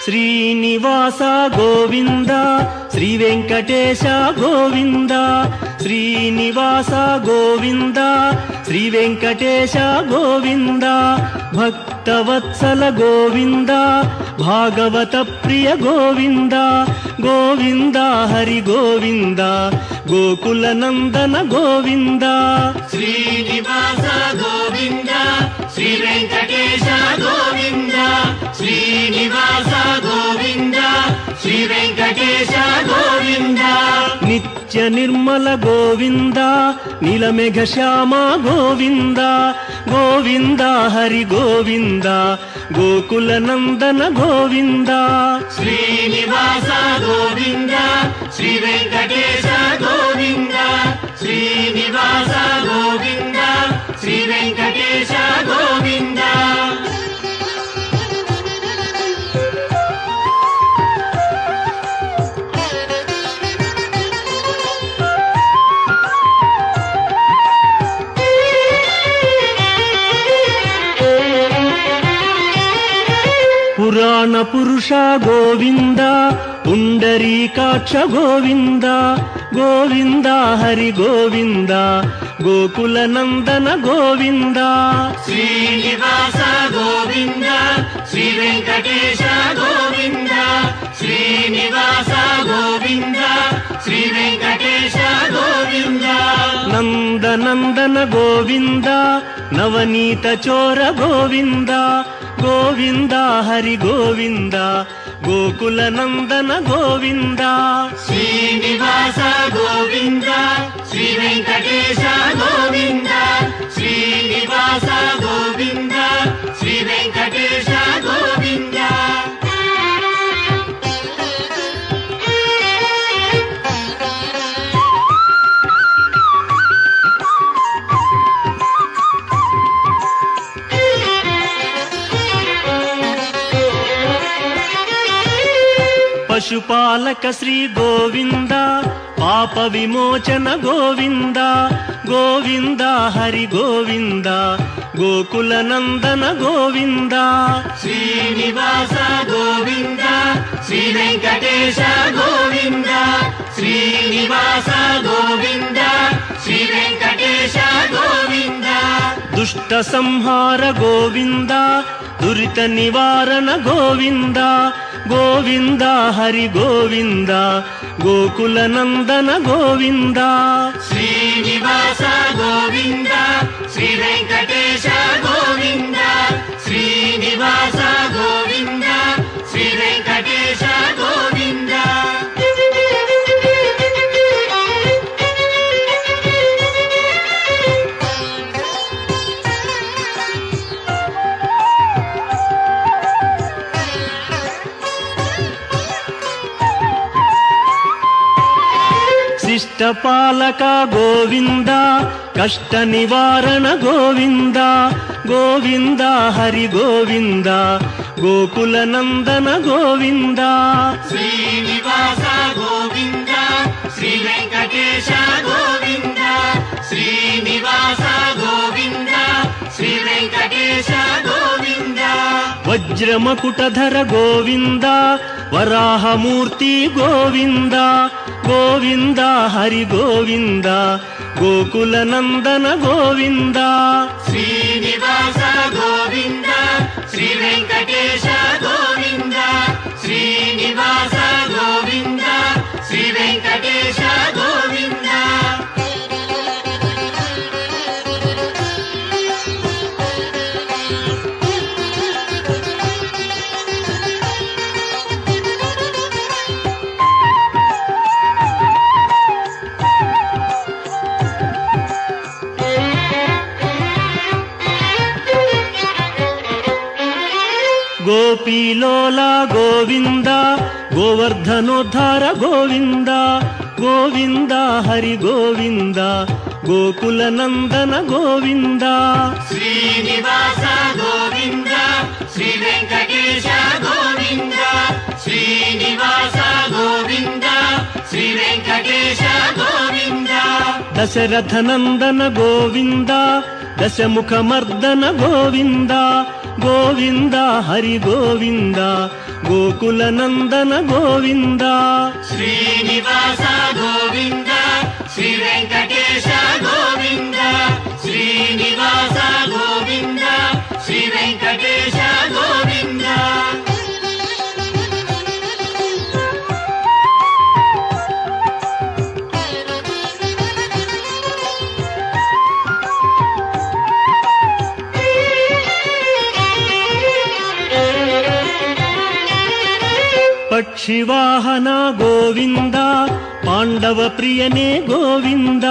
శ్రీనివాస గోవింద శ్రీ వెంకటేశ గోవింద శ్రీనివాస గోవింద శ్రీ వెంకటేశ గోవింద భక్తవత్సల గోవింద భాగవత ప్రియ గోవింద గోవింద హరి గోవింద గోకుల నందన గోవింద శ్రీనివాస గోవింద శ్రీ వెంకటేశ గోవింద శ్రీనివాస గోవింద శ్రీ వెంకటేశ గోవింద నిత్య నిర్మల గోవింద నీలమేఘ శ్యామ గోవింద గోవింద హరి గోవింద గోకుల నందన గోవింద శ్రీనివాస గోవింద శ్రీ వెంకటేశ గోవింద శ్రీనివాస గోవింద శ్రీ వెంకటేశ గోవింద పురాణ పురుష గోవింద పుండరీకాక్ష గోవింద గోవింద హరి గోవింద గోకుల నందన గోవింద శ్రీనివాస గోవింద శ్రీ వెంకటేశ గోవింద శ్రీనివాస గోవింద శ్రీ వెంకటేశ గోవింద నందనందన గోవింద నవనీత చోర గోవింద గోవింద హరి గోవింద గోకుల నందన గోవింద శ్రీనివాస గోవింద శ్రీ వెంకటేశ గోవింద శ్రీనివాస గోవింద శ్రీ వెంకటేశ గోవింద పశుపాలక శ్రీ గోవింద పాప విమోచన గోవింద గోవింద హరి గోవింద గోకుల నందన గోవింద శ్రీనివాస గోవింద శ్రీ వెంకటేశ గోవింద శ్రీనివాస గోవింద శ్రీ వెంకటేశ గోవింద దుష్ట సంహార గోవింద దురిత నివారణ గోవింద గోవింద హరి గోవింద గోకుల నందన గోవింద శ్రీనివాస గోవింద శ్రీ వెంకటేశ గోవింద శ్రీనివాస గోవింద శ్రీ వెంకటేశ గోవింద శిష్టపాలక గోవింద కష్ట నివారణ గోవింద గోవింద హరి గోవింద గోకుల నందన గోవింద శ్రీనివాస గోవింద శ్రీ వెంకటేశ గోవింద శ్రీనివాస గోవింద శ్రీ వెంకటేశ గోవింద వజ్రమకుటధర గోవింద వరాహమూర్తి గోవింద గోవింద హరి గోవింద గోకుల నందన గోవింద శ్రీనివాస గోవింద శ్రీ వెంకటేశ గోవింద శ్రీనివాస గోవింద శ్రీ వెంకటేశ గోవింద గోపీలోల గోవింద గోవర్ధనోద్ధార గోవింద గోవింద హరి గోవింద గోకుల నందన గోవింద శ్రీనివాస గోవింద శ్రీ వెంకటేశ గోవింద శ్రీనివాస గోవింద శ్రీ వెంకటేశ గోవింద దశరథ నందన గోవింద దశముఖ మర్దన గోవింద గోవింద హరి గోవింద ಗೋಕುಲನಂದನ ಗೋವಿಂದ ಶ್ರೀನಿವಾಸ ಗೋವಿಂದ ಶ್ರೀ ವೆಂಕಟೇಶ ಗೋವಿಂದ ಶ್ರೀನಿವಾಸ ಗೋವಿಂದ ಶ್ರೀ ವೆಂಕಟೇಶ ಗೋವಿಂದ ಪಕ್ಷಿವಾಹನ ಗೋವಿಂದ ಪಾಂಡವ ಪ್ರಿಯನೇ ಗೋವಿಂದ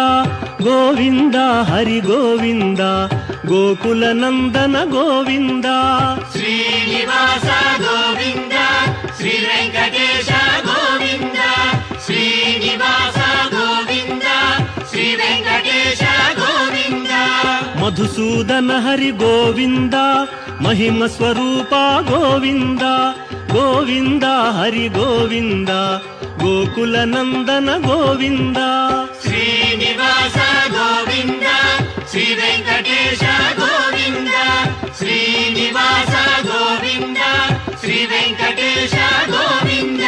ಗೋವಿಂದ ಹರಿ ಗೋವಿಂದ ಗೋಕುಲನಂದನ ಗೋವಿಂದ ಶ್ರೀನಿವಾಸ ಗೋವಿಂದ ಶ್ರೀ ವೆಂಕಟೇಶ ಗೋವಿಂದ ಶ್ರೀನಿವಾಸ ಗೋವಿಂದ ಶ್ರೀ ವೆಂಕಟೇಶ ಗೋವಿಂದ ಮಧುಸೂದನ ಹರಿ ಗೋವಿಂದ ಮಹಿಮ ಸ್ವರೂಪ ಗೋವಿಂದ ಗೋವಿಂದ ಹರಿ ಗೋವಿಂದ ಗೋಕುಲನಂದನ ಗೋವಿಂದ ಶ್ರೀನಿವಾಸ ಗೋವಿಂದ ಶ್ರೀ ವೆಂಕಟೇಶ ಗೋವಿಂದ ಶ್ರೀನಿವಾಸ ಗೋವಿಂದ ಶ್ರೀ ವೆಂಕಟೇಶ ಗೋವಿಂದ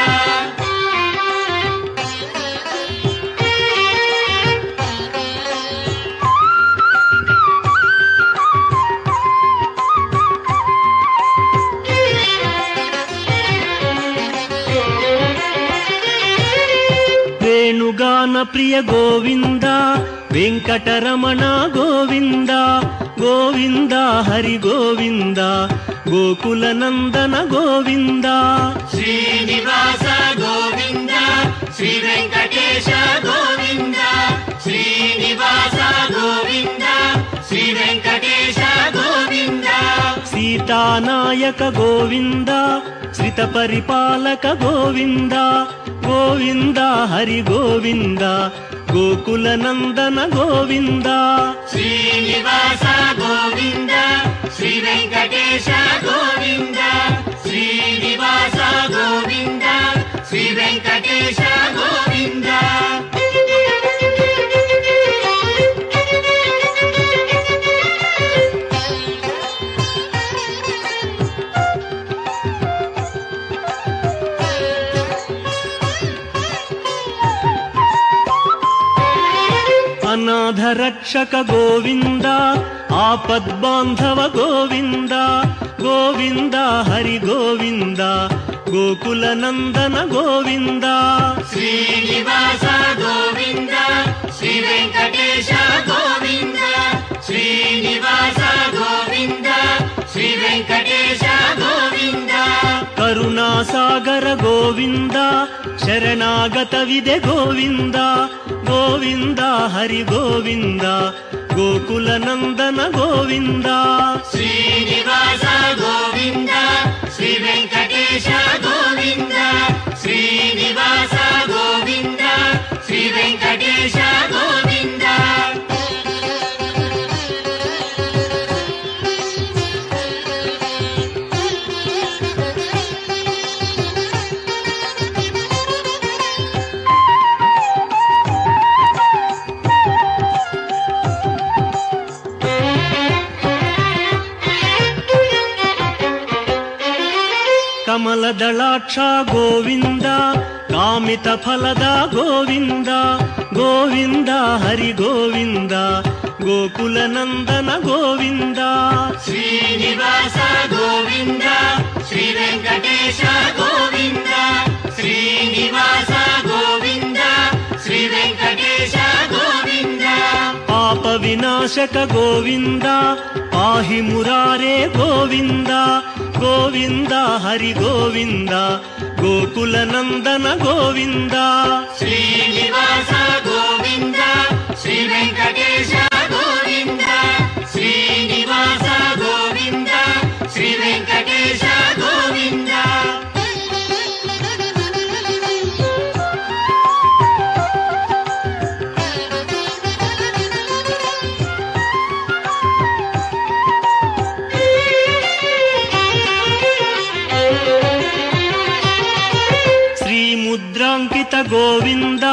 ವೇಣುಗಾನ ಪ್ರಿಯ ಗೋವಿಂದ ವೆಂಕಟರಮಣ ಗೋವಿಂದ ಗೋವಿಂದ ಹರಿ ಗೋವಿಂದ ಗೋಕುಲನಂದನ ಗೋವಿಂದ ಶ್ರೀನಿವಾಸ ಗೋವಿಂದ ಶ್ರೀ ವೆಂಕಟೇಶ ಗೋವಿಂದ ಶ್ರೀನಿವಾಸ ಗೋವಿಂದ ಶ್ರೀ ವೆಂಕಟೇಶ ಗೋವಿಂದ ಸೀತಾನಾಯಕ ಗೋವಿಂದ ಶ್ರಿತ ಪರಿಪಾಲಕ ಗೋವಿಂದ ಗೋವಿಂದ ಹರಿ ಗೋವಿಂದ ಗೋಕುಲನಂದನ ಗೋವಿಂದ ಶ್ರೀನಿವಾಸ ಗೋವಿಂದ ಶ್ರೀ ವೆಂಕಟೇಶ ಗೋವಿಂದ ಶ್ರೀನಿವಾಸ ಗೋವಿಂದ ಶ್ರೀ ವೆಂಕಟೇಶ ಗೋವಿಂದ ಅನಾಥ ರಕ್ಷಕ ಗೋವಿಂದ ಆಪದ್ಬಾಂಧವ ಗೋವಿಂದ ಗೋವಿಂದ ಹರಿ ಗೋವಿಂದ ಗೋಕುಲನಂದನ ಗೋವಿಂದ ಶ್ರೀನಿವಾಸ ಗೋವಿಂದ ಶ್ರೀ ವೆಂಕಟೇಶ ಗೋವಿಂದ ಶ್ರೀನಿವಾಸ ಗೋವಿಂದ ಶ್ರೀ ವೆಂಕಟೇಶ ಗೋವಿಂದ ಕರುಣಾಸಾಗರ ಗೋವಿಂದ ಶರಣಾಗತವಿದೆ ಗೋವಿಂದ ಗೋವಿಂದ ಹರಿ ಗೋವಿಂದ ಗೋಕುಲನಂದನ ಗೋವಿಂದ ಶ್ರೀನಿವಾಸ ಗೋವಿಂದ ಶ್ರೀ ವೆಂಕಟೇಶ ಗೋವಿಂದ ಶ್ರೀನಿವಾಸ ಗೋವಿಂದ ಶ್ರೀ ವೆಂಕಟೇಶ ಗೋವಿಂದ ಕಮಲದಳಾಕ್ಷ ಗೋವಿಂದ ಕಾಮಿತ ಫಲದ ಗೋವಿಂದ ಗೋವಿಂದ ಹರಿ ಗೋವಿಂದ ಗೋಕುಲನಂದನ ಗೋವಿಂದ ಶ್ರೀನಿವಾಸ ಗೋವಿಂದ ಶ್ರೀ ವೆಂಕಟೇಶ ಗೋವಿಂದ ಶ್ರೀನಿವಾಸ ಗೋವಿಂದ ಶ್ರೀ ವೆಂಕಟೇಶ ಗೋವಿಂದ ಪಾಪ ವಿನಾಶಕ ಗೋವಿಂದ ಪಾಹಿ ಮುರಾರೇ ಗೋವಿಂದ ಗೋವಿಂದ ಹರಿ ಗೋವಿಂದ ಗೋಕುಲನಂದನ ಗೋವಿಂದ ಶ್ರೀನಿವಾಸ ಗೋವಿಂದ ಶ್ರೀ ವೆಂಕಟೇಶ ಗೋವಿಂದ ಶ್ರೀನಿವಾಸ ಗೋವಿಂದ ಶ್ರೀ ವೆಂಕಟೇಶ ಗೋವಿಂದ ಮುದ್ರಾಂಕಿತ ಗೋವಿಂದ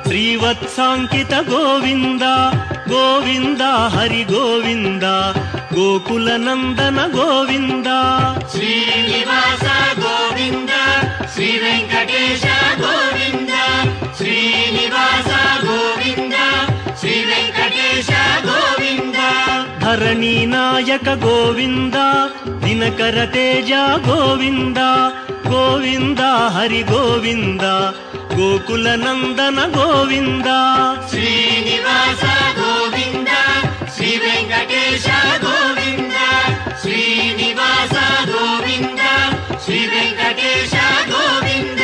ಶ್ರೀವತ್ಸಾಂಕಿತ ಗೋವಿಂದ ಗೋವಿಂದ ಹರಿ ಗೋವಿಂದ ಗೋಕುಲನಂದನ ಗೋವಿಂದ ಶ್ರೀನಿವಾಸ ಗೋವಿಂದ ಧರಣಿ ನಾಯಕ ಗೋವಿಂದ ದಿನಕರ ತೇಜ ಗೋವಿಂದ ಗೋವಿಂದ ಹರಿ ಗೋವಿಂದ ಗೋಕುಲ ನಂದನ ಗೋವಿಂದ ಶ್ರೀನಿವಾಸ ಗೋವಿಂದ ಶ್ರೀ ವೆಂಕಟೇಶ ಗೋವಿಂದ ಶ್ರೀನಿವಾಸ ಗೋವಿಂದ ಶ್ರೀ ವೆಂಕಟೇಶ ಗೋವಿಂದ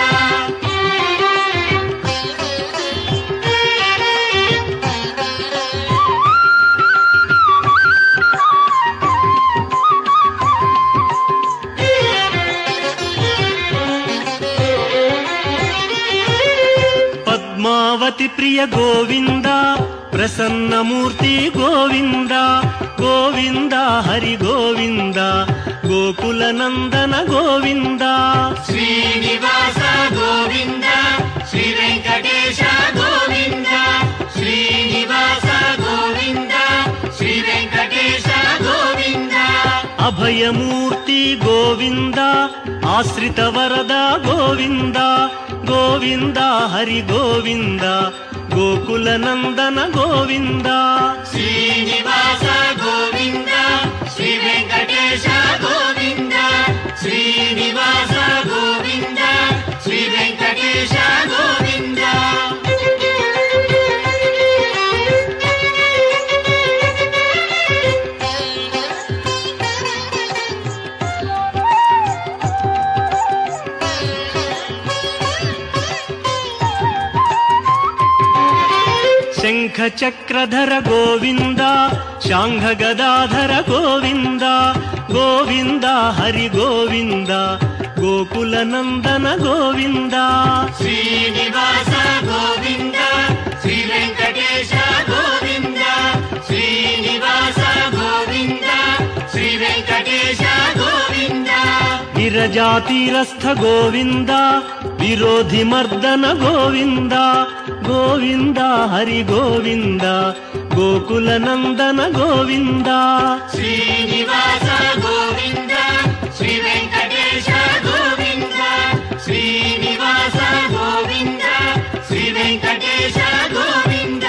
ಪದ್ಮಾವತಿ ಪ್ರಿಯ ಗೋವಿಂದ ಪ್ರಸನ್ನ ಮೂರ್ತಿ ಗೋವಿಂದ ಗೋವಿಂದ ಹರಿ ಗೋವಿಂದ ಗೋಕುಲ ನಂದನ ಗೋವಿಂದ ಶ್ರೀನಿವಾಸ ಗೋವಿಂದ ಶ್ರೀ ವೆಂಕಟೇಶ ಗೋವಿಂದ ಶ್ರೀನಿವಾಸ ಗೋವಿಂದ ಶ್ರೀ ವೆಂಕಟೇಶ ಗೋವಿಂದ ಅಭಯಮೂರ್ತಿ ಗೋವಿಂದ ಆಶ್ರಿತ ವರದ ಗೋವಿಂದ ಗೋವಿಂದ ಹರಿ ಗೋವಿಂದ ಗೋಕುಲ ನಂದನ ಗೋವಿಂದ ಶ್ರೀನಿವಾಸ ಗೋವಿಂದ ಶ್ರೀ ವೆಂಕಟೇಶ ಗೋವಿಂದ ಶ್ರೀನಿವಾಸ ಗೋವಿಂದ ಶ್ರೀ ವೆಂಕಟೇಶ ಗೋವಿಂದ ಶಂಖ ಚಕ್ರಧರ ಗೋವಿಂದ ಶಾಂಘ ಗದಾಧರ ಗೋವಿಂದ ಗೋವಿಂದ ಹರಿ ಗೋವಿಂದ ಗೋಕುಲ ನಂದನ ಗೋವಿಂದ ಶ್ರೀನಿವಾಸ ಗೋವಿಂದ ಶ್ರೀ ವೆಂಕಟೇಶ ಗೋವಿಂದ ಶ್ರೀನಿವಾಸ ಗೋವಿಂದ ಶ್ರೀ ವೆಂಕಟೇಶ ಗೋವಿಂದ ವಿರಜಾತೀರಸ್ಥ ಗೋವಿಂದ ವಿರೋಧಿ ಮರ್ದನ ಗೋವಿಂದ ಗೋವಿಂದ ಹರಿ ಗೋವಿಂದ ಗೋಕುಲ ನಂದನ ಗೋವಿಂದ ಶ್ರೀನಿವಾಸ ಗೋವಿಂದ ಶ್ರೀ ವೆಂಕಟೇಶ ಗೋವಿಂದ ಶ್ರೀನಿವಾಸ ಗೋವಿಂದ ಶ್ರೀ ವೆಂಕಟೇಶ ಗೋವಿಂದ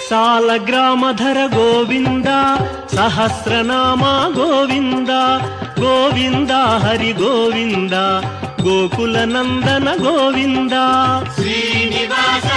ಸಾಲಗ್ರಾಮಧರ ಗೋವಿಂದ ಸಹಸ್ರನಾಮ ಗೋವಿಂದ ಗೋವಿಂದ ಹರಿ ಗೋವಿಂದ ಗೋಕುಲ ನಂದನ ಗೋವಿಂದ ಶ್ರೀನಿವಾಸ